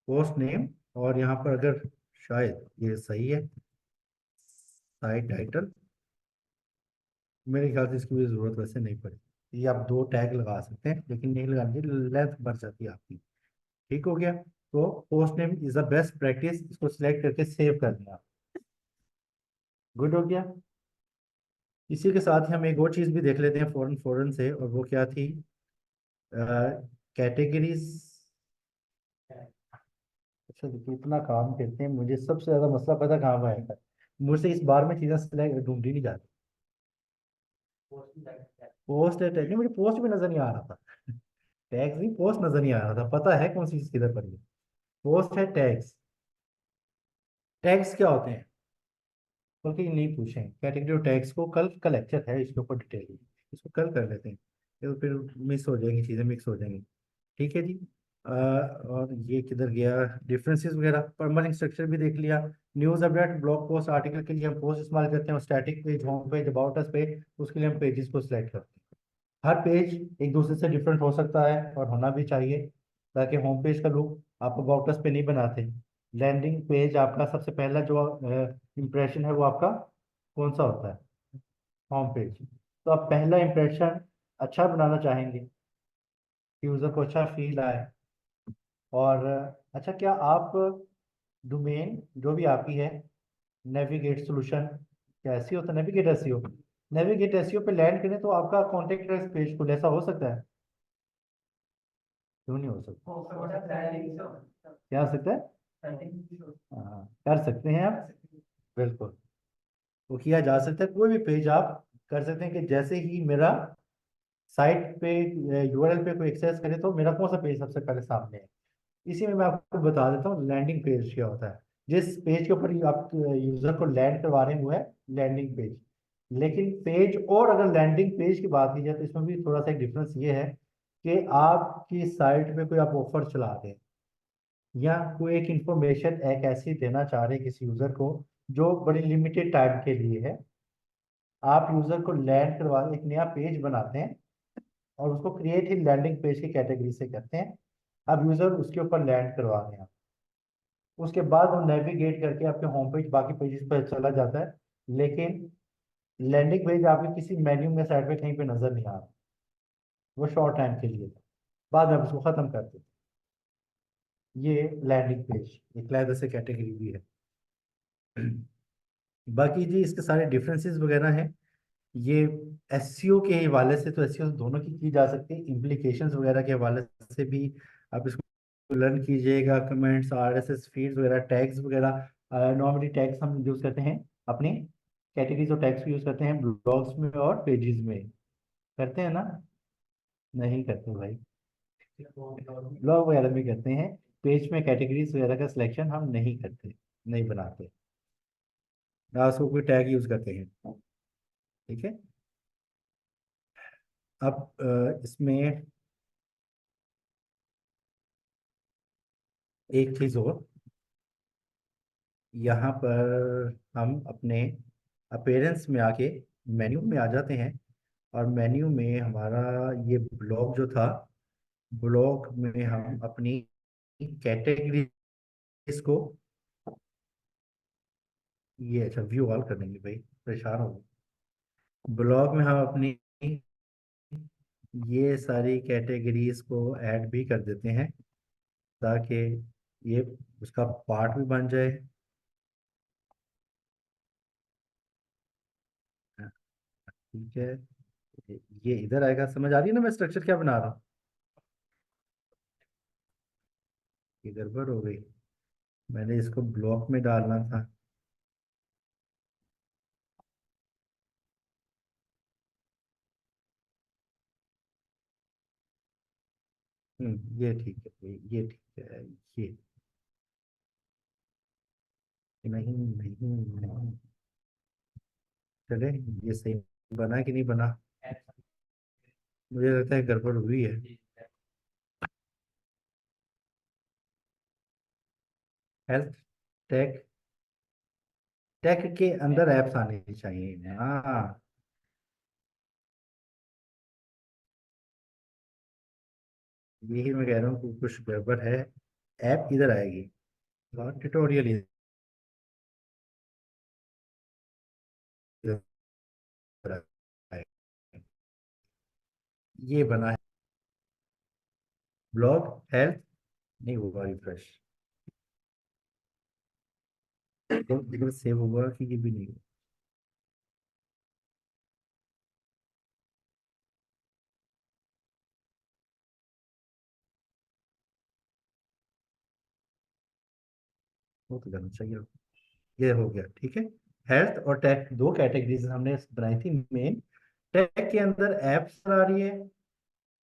S1: पोस्ट नेम, और यहाँ पर अगर शायद ये सही है, साइट टाइटल, मेरे ख्याल से इसकी भी जरूरत वैसे नहीं पड़ेगी। ये आप दो टैग लगा सकते हैं लेकिन नहीं लगाने, लेंथ बढ़ जाती है आपकी। ठीक हो गया? तो post name is the best practice, इसको सिलेक्ट करके सेव कर दें आप। गुड हो गया। इसी के साथ ही हम एक और चीज भी देख लेते हैं फौरन फौरन से, और वो क्या थी? कैटेगरीज। अच्छा देखिए, इतना काम करते हैं, मुझे सबसे ज्यादा मसला पता कहाँ पर आएगा? मुझसे इस बार में चीजें select ढूंढी नहीं जाती। पोस्ट है टैग नहीं, मुझे पोस्ट भी नजर नहीं आ रहा था। टैग्स नहीं, पोस्ट नजर नहीं आ रहा था, पता है कौन सी चीज किधर पड़ी है। पोस्ट है, टैग्स। टैग्स क्या होते हैं बल्कि नहीं पूछे, कैटेगरी और टैग्स को कल का लेक्चर है इसके ऊपर डिटेल में, इसको कल कर लेते हैं, तो फिर मिस हो जाएंगी चीज़ें, मिक्स हो जाएंगी। ठीक है जी। और ये किधर गया? डिफरेंसेस वगैरह, परमानेंट स्ट्रक्चर भी देख लिया। News update, blog post, article के लिए हम पोस्ट इस्तेमाल करते हैं, static page, home page, about us page, उसके लिए हम पेजेस को सिलेक्ट करते हैं। हर पेज एक दूसरे से डिफरेंट हो सकता है और होना भी चाहिए, ताकि होम पेज का लुक आप अबाउट अस पे नहीं बनाते। लैंडिंग पेज आपका सबसे पहला जो इम्प्रेशन है वो आपका कौन सा होता है? Home page. तो आप पहला इम्प्रेशन अच्छा बनाना चाहेंगे, यूजर को अच्छा फील आए। और अच्छा, क्या आप डोमेन जो भी आपकी है, नेविगेट सोल्यूशन, क्या एसईओ होता है, नेविगेट एसईओ। नेविगेट एसईओ पे लैंड करें तो आपका कॉन्टेक्ट अस पेज खुले, ऐसा हो सकता है? क्यों नहीं हो सकता? क्या हो सकता है? हाँ, कर सकते हैं आप, बिल्कुल। वो किया जा सकता है, कोई भी पेज आप कर सकते हैं कि जैसे ही मेरा साइट पे यूआरएल पे कोई एक्सेस करे तो मेरा कौन सा पेज सबसे पहले सामने है। इसी में मैं आपको बता देता हूँ लैंडिंग पेज क्या होता है। जिस पेज के ऊपर आप यूजर को लैंड करवा रहे हैं वो है लैंडिंग पेज। लेकिन पेज और अगर लैंडिंग पेज की बात की जाए तो इसमें भी थोड़ा सा एक डिफरेंस ये है कि आपकी साइट पे कोई आप ऑफर चला रहे हैं या कोई एक इंफॉर्मेशन एक ऐसी देना चाह रहे हैं किसी यूजर को जो बड़ी लिमिटेड टाइम के लिए है। आप यूजर को लैंड करवा एक नया पेज बनाते हैं और उसको क्रिएट ही लैंडिंग पेज की कैटेगरी से करते हैं। अब यूजर उसके ऊपर लैंड करवा रहे हैं, उसके बाद वो नेविगेट करके आपके होम पेज बाकी पेजेस पर चला जाता है। लेकिन लैंडिंग पेज आपके किसी मेन्यू में साइड पे कहीं पे नजर नहीं आ रहा, वो शॉर्ट टाइम के लिए था, बाद में आप उसको खत्म कर देते हैं। ये लैंडिंग पेज एक अलग से कैटेगरी भी है। बाकी जी इसके सारे डिफरेंसेस वगैरह हैं। ये एसईओ के हवाले से तो एसईओ दोनों की जा सकती है, इम्प्लीकेशंस वगैरह के हवाले से भी आप इसको लर्न कीजिएगा। कमेंट्स, आरएसएस फीड्स वगैरह, टैग्स वगैरह, नॉर्मली टैग्स हम यूज करते हैं अपने कैटेगरीज और टैग्स को यूज करते हैं ब्लॉग्स में और पेजेस में, करते हैं ना? नहीं करते भाई, ब्लॉग वगैरह में करते हैं, पेज में कैटेगरीज वगैरह का सिलेक्शन हम नहीं करते, नहीं बनाते, ना उसको कोई टैग यूज करते हैं। ठीक है। अब इसमें एक चीज और, यहाँ पर हम अपने अपेरेंस में आके मेन्यू में आ जाते हैं और मेन्यू में हमारा ये ब्लॉग जो था, ब्लॉग में हम अपनी कैटेगरीज को, ये अच्छा व्यू ऑल कर देंगे भाई, परेशान हो गए। ब्लॉग में हम अपनी ये सारी कैटेगरीज को ऐड भी कर देते हैं ताकि ये उसका पार्ट भी बन जाए। ठीक है, ये इधर आएगा, समझ आ रही है ना मैं स्ट्रक्चर क्या बना रहा हूँ? ये गड़बड़ हो गई, मैंने इसको ब्लॉक में डालना था। ये ठीक है, ये ठीक है। ये नहीं नहीं नहीं, चले, ये सही बना कि नहीं बना? मुझे लगता है गड़बड़ हुई है। हेल्थ, टेक, टेक के अंदर ऐप्स आने चाहिए, हाँ। यही मैं कह रहा हूँ कि कुछ गड़बड़ है, ऐप इधर आएगी और ट्यूटोरियल इधर आएगा। ये बना है ब्लॉग हेल्थ, नहीं हुआ रिफ्रेश, तो इधर सेव हुआ कि ये भी नहीं हुआ? वो तो करना चाहिए। ये हो गया, ठीक है। हेल्थ और टेक दो कैटेगरीज हमने बनाई थी मेन। टेक के अंदर एप्स आ रही है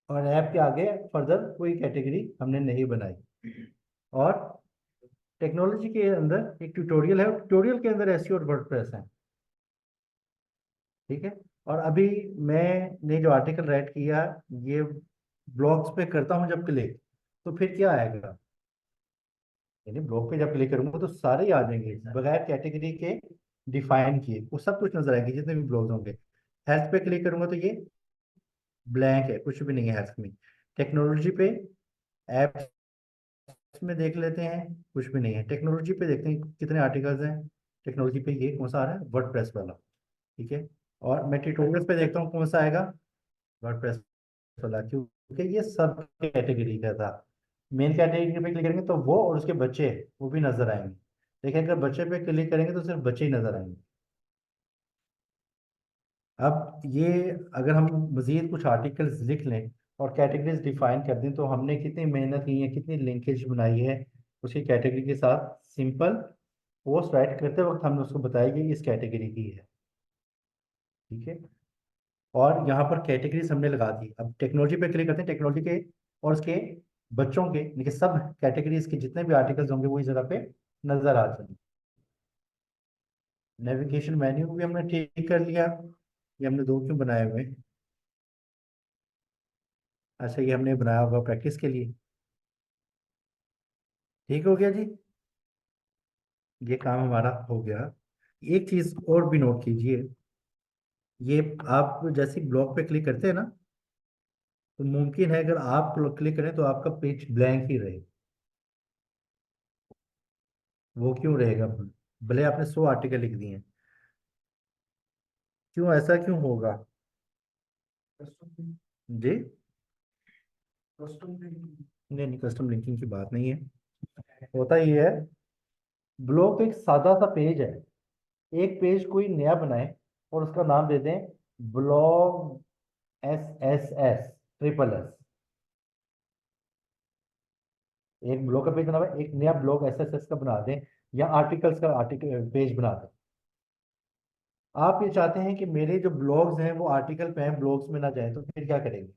S1: और ऐप के आगे फर्दर कोई कैटेगरी हमने नहीं बनाई। और टेक्नोलॉजी के अंदर एक ट्यूटोरियल है, ट्यूटोरियल के अंदर एसईओ और वर्डप्रेस है। ठीक है। और अभी मैंने जो आर्टिकल राइट किया, ये ब्लॉग्स पे करता हूँ जब क्लिक, तो फिर क्या आएगा, यानी ब्लॉग पे जब क्लिक करूंगा तो सारे ही आ जाएंगे बगैर कैटेगरी के डिफाइन किए, वो सब कुछ नजर आएंगे जितने भी ब्लॉग्स होंगे। हेल्थ पे क्लिक करूंगा तो ये ब्लैंक है, कुछ भी नहीं है हेल्थ में। टेक्नोलॉजी पे, ऐप्स में देख लेते हैं, कुछ भी नहीं है। टेक्नोलॉजी पे देखते हैं कितने आर्टिकल्स हैं। टेक्नोलॉजी पे ये कौन सा आ रहा है, वर्डप्रेस वाला। ठीक है। और मैं ट्यूटोरियल्स पे देखता हूँ कौन सा आएगा, वर्डप्रेस वाला, क्योंकि ये सब कैटेगरी का था। मेन कैटेगरी पे क्लिक करेंगे तो वो और उसके बच्चे वो भी नजर आएंगे। लेकिन अगर बच्चे पे क्लिक करेंगे तो सिर्फ बच्चे ही नजर आएंगे। अब ये अगर हम मजीद कुछ आर्टिकल्स लिख लें और कैटेगरीज डिफाइन कर दें, तो हमने कितनी मेहनत की है, कितनी लिंकेज बनाई है उसकी कैटेगरी के साथ। सिंपल पोस्ट राइट करते वक्त हमने उसको बताया कि इस कैटेगरी की है। ठीक है। और यहाँ पर कैटेगरीज हमने लगा दी। अब टेक्नोलॉजी पे क्लिक करते हैं, टेक्नोलॉजी के और उसके बच्चों के देखिए सब कैटेगरीज के जितने भी आर्टिकल्स होंगे वो इस जगह पे नजर आ जाएंगे। नेविगेशन मेन्यू भी हमने ठीक कर लिया। ये हमने दो क्यों बनाए हुए हैं? अच्छा, ये हमने बनाया होगा प्रैक्टिस के लिए। ठीक हो गया जी। ये काम हमारा हो गया। एक चीज और भी नोट कीजिए। ये आप जैसे ब्लॉक पे क्लिक करते हैं ना, तो मुमकिन है अगर आप क्लिक करें तो आपका पेज ब्लैंक ही रहे। वो क्यों रहेगा? भले आपने 100 आर्टिकल लिख दिए हैं। क्यों, ऐसा क्यों होगा? जी। नहीं नहीं, कस्टम लिंकिंग की बात नहीं है। होता ही है, ब्लॉग एक सादा सा पेज है। एक पेज कोई नया बनाए और उसका नाम दे दें ब्लॉग SSS ट्रिपल एस। एक ब्लॉग का पेज बना हुआ है, एक नया ब्लॉग SSS का बना दें, या आर्टिकल्स का आर्टिकल पेज बना दें। आप ये चाहते हैं कि मेरे जो ब्लॉग्स हैं वो आर्टिकल पे हैं, ब्लॉग्स में ना जाए, तो फिर क्या करेंगे?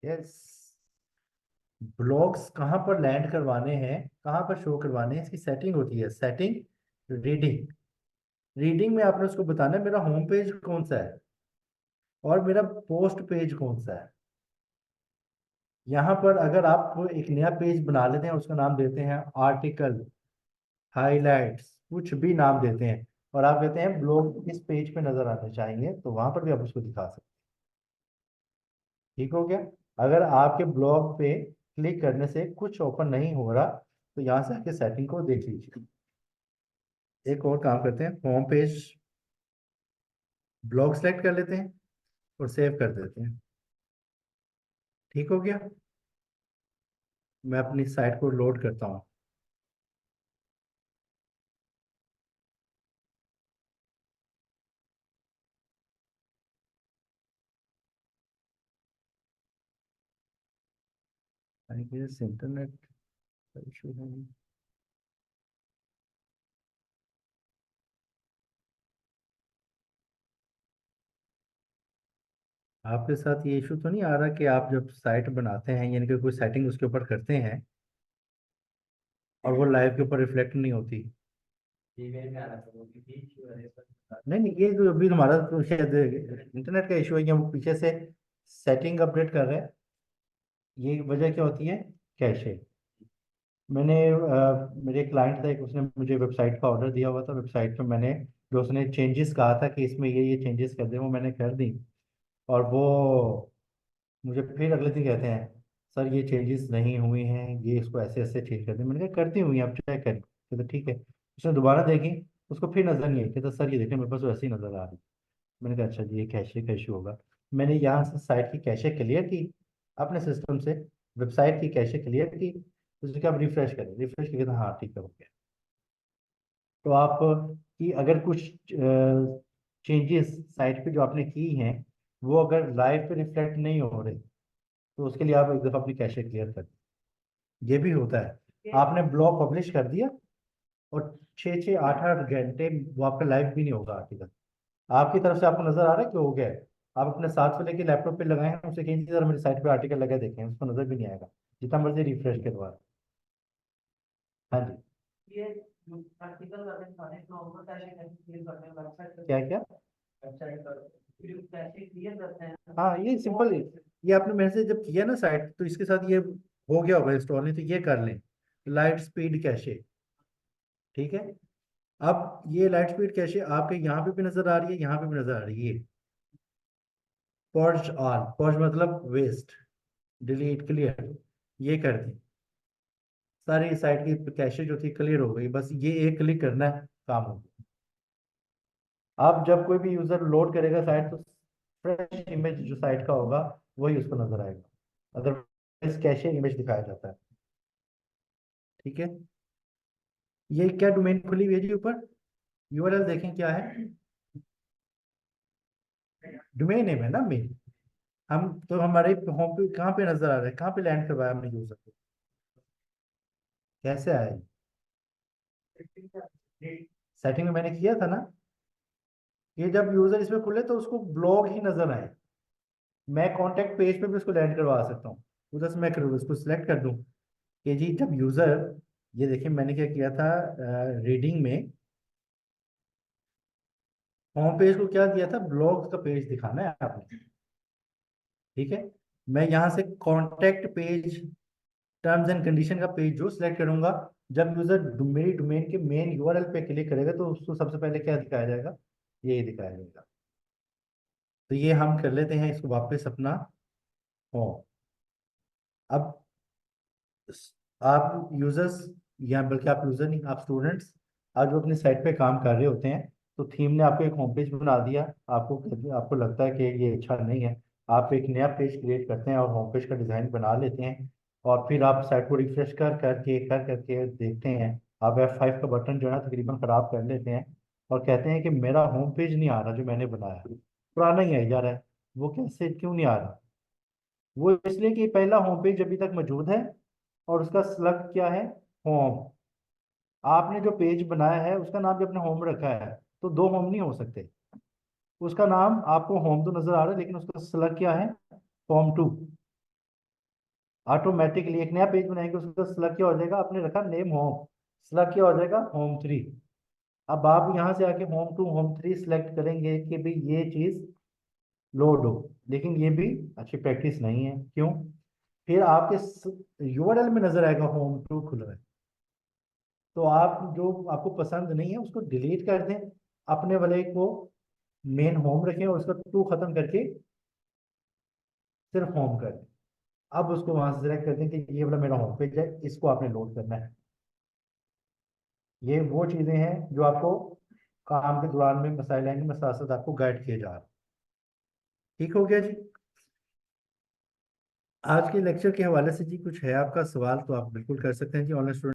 S1: यस। ब्लॉग्स कहाँ पर लैंड करवाने हैं, कहाँ पर शो करवाने हैं, इसकी सेटिंग होती है, सेटिंग, रीडिंग। रीडिंग में आपने उसको बताना है मेरा होम पेज कौन सा है और मेरा पोस्ट पेज कौन सा है। यहाँ पर अगर आप एक नया पेज बना लेते हैं, उसका नाम देते हैं आर्टिकल, हाइलाइट्स, कुछ भी नाम देते हैं, और आप कहते हैं ब्लॉग इस पेज पे नजर आने चाहिए, तो वहां पर भी आप उसको दिखा सकते हैं। ठीक हो गया। अगर आपके ब्लॉग पे क्लिक करने से कुछ ओपन नहीं हो रहा, तो यहाँ से आके सेटिंग को देख लीजिए। एक और काम करते हैं, होम पेज ब्लॉग सेलेक्ट कर लेते हैं और सेव कर देते हैं। ठीक हो गया। मैं अपनी साइट को लोड करता हूँ। आई गेस इंटरनेट इशू है। आपके साथ ये इशू तो नहीं आ रहा कि आप जब साइट बनाते हैं, यानी कि कोई सेटिंग उसके ऊपर करते हैं और वो लाइव के ऊपर रिफ्लेक्ट नहीं होती? नहीं नहीं, ये जो अभी हमारा तो शायद इंटरनेट का इशू है, या वो पीछे से सेटिंग अपडेट कर रहे हैं। ये वजह क्या होती है? कैशे। मैंने मेरे क्लाइंट था एक, उसने मुझे वेबसाइट का ऑर्डर दिया हुआ था। वेबसाइट पे मैंने जो उसने चेंजेस कहा था कि इसमें ये चेंजेस कर दे, वो मैंने कर दी। और वो मुझे फिर अगले दिन कहते हैं, सर ये चेंजेस नहीं हुए हैं, ये इसको ऐसे ऐसे चेंज कर दें। मैंने कहा करती हुई आप चेक करें। कहते ठीक है। उसने दोबारा देखी, उसको फिर नजर नहीं आई। कहता सर ये देखें मेरे पास वैसे ही नजर आ रही। मैंने कहा अच्छा जी, ये कैशे का इशू होगा। मैंने यहाँ से साइट की कैशे क्लियर की, अपने सिस्टम से वेबसाइट की कैशे क्लियर की। उसके आप रिफ्रेश करें, रिफ्रेश किया था, हाँ ठीक है, हो गया। तो आप की अगर कुछ चेंजेस साइट पे जो आपने की हैं, वो अगर लाइव पे रिफ्लेक्ट नहीं हो रहे, तो उसके लिए आप एक दफ़ा अपनी कैशे क्लियर कर दें। ये भी होता है, आपने ब्लॉग पब्लिश कर दिया और 6 6 8 8 घंटे वो आपका लाइव भी नहीं होगा आर्टिकल। आपकी तरफ से आपको नजर आ रहा है कि हो गया है। आप अपने साथ से लेके लैपटॉप पे लगाए हैं, उसे कहीं जरा मेरी साइट पे आर्टिकल लगा देखें, उसको नजर भी नहीं आएगा जितना मर्जी रिफ्रेश करवा लें। हाँ जी। ये आर्टिकल वाले सारे प्रॉब्लम कैसे क्लियर करते हैं वेबसाइट, क्या क्या वेबसाइट पर कैसे क्लियर करते हैं? हाँ ये सिंपल है। ये आपने मैसेज जब किया ना साइट, तो इसके साथ ये हो गया होगा इंस्टॉल, नहीं तो ये कर लें, लाइट स्पीड कैशे। ठीक है। अब ये लाइट स्पीड कैशे आपके यहाँ पे भी नजर आ रही है, यहाँ पे भी नजर आ रही है। पॉज ऑल, पॉज मतलब वेस्ट, डिलीट, क्लियर, ये कर दी। सारी साइट की कैशे जो थी क्लियर हो गई, बस ये एक क्लिक करना है, काम हो गया। अब जब कोई भी यूजर लोड करेगा साइट, तो फ्रेश इमेज जो साइट का होगा वही उसको नजर आएगा। अदरवाइज कैशे इमेज दिखाया जाता है। ठीक है, ये क्या डोमेन खुली हुई है जी ऊपर, यूआरएल देखें क्या है, डोमेन नेम है ना मेन। हम तो हमारे होम पे कहाँ पे नजर आ रहा है, कहाँ पे लैंड करवाया हमने यूजर को, कैसे आया, सेटिंग में मैंने किया था ना, ये जब यूजर इसमें खुले तो उसको ब्लॉग ही नजर आए। मैं कॉन्टेक्ट पेज पे भी उसको लैंड करवा सकता हूँ, उधर से मैं करूँ उसको सिलेक्ट कर दूं कि जी जब यूजर, ये देखिए मैंने क्या किया था, रीडिंग में होम पेज को क्या दिया था, ब्लॉग्स का पेज दिखाना है आपने, ठीक है। मैं यहाँ से contact page, terms and condition का पेज जो सिलेक्ट करूंगा, जब यूजर मेरी डोमेन के मेन यूआरएल पे क्लिक करेगा तो उसको सबसे पहले क्या दिखाया जाएगा, ये दिखाया जाएगा। तो ये हम कर लेते हैं इसको वापस अपना होम। अब आप यूजर्स, या बल्कि आप यूजर नहीं, आप स्टूडेंट्स, आज जो अपनी साइट पे काम कर रहे होते हैं, तो थीम ने आपको एक होम पेज बना दिया, आपको आपको लगता है कि ये अच्छा नहीं है, आप एक नया पेज क्रिएट करते हैं और होम पेज का डिजाइन बना लेते हैं, और फिर आप साइट को रिफ्रेश कर करके देखते हैं, आप F5 का बटन जो है ना तकरीबन खराब कर लेते हैं, और कहते हैं कि मेरा होम पेज नहीं आ रहा जो मैंने बनाया, पुराना ही है यार है, वो कैसे क्यों नहीं आ रहा, वो इसलिए कि पहला होम पेज अभी तक मौजूद है और उसका स्लग क्या है, होम। आपने जो पेज बनाया है उसका नाम भी अपने होम रखा है, तो दो होम नहीं हो सकते। उसका नाम आपको होम तो नजर आ रहा है लेकिन उसका स्लग क्या है, होम 2। ऑटोमेटिकली एक नया पेज बनाएंगे उसका स्लग क्या हो जाएगा, आपने रखा नेम होम, स्लग क्या हो जाएगा, होम 3। अब आप यहाँ से आके होम 2 होम 3 सेलेक्ट करेंगे कि भाई ये चीज लोड हो, लेकिन ये भी अच्छी प्रैक्टिस नहीं है, क्यों, फिर आपके यूआरएल में नजर आएगा होम 2 खुल रहा है, तो आप जो आपको पसंद नहीं है उसको डिलीट कर दें, अपने वाले को मेन होम रखें और उसका 2 खत्म करके सिर्फ होम कर दें। अब उसको वहां से सिलेक्ट कर दें कि ये वाला मेरा होम पेज है, इसको आपने लोड करना है। ये वो चीजें हैं जो आपको काम के दौरान में मसाइल आएंगे, मैं साथ साथ आपको गाइड किए जा रहा हूँ। ठीक हो गया जी। आज के लेक्चर के हवाले से जी कुछ है आपका सवाल तो आप बिल्कुल कर सकते हैं जी, ऑनलाइन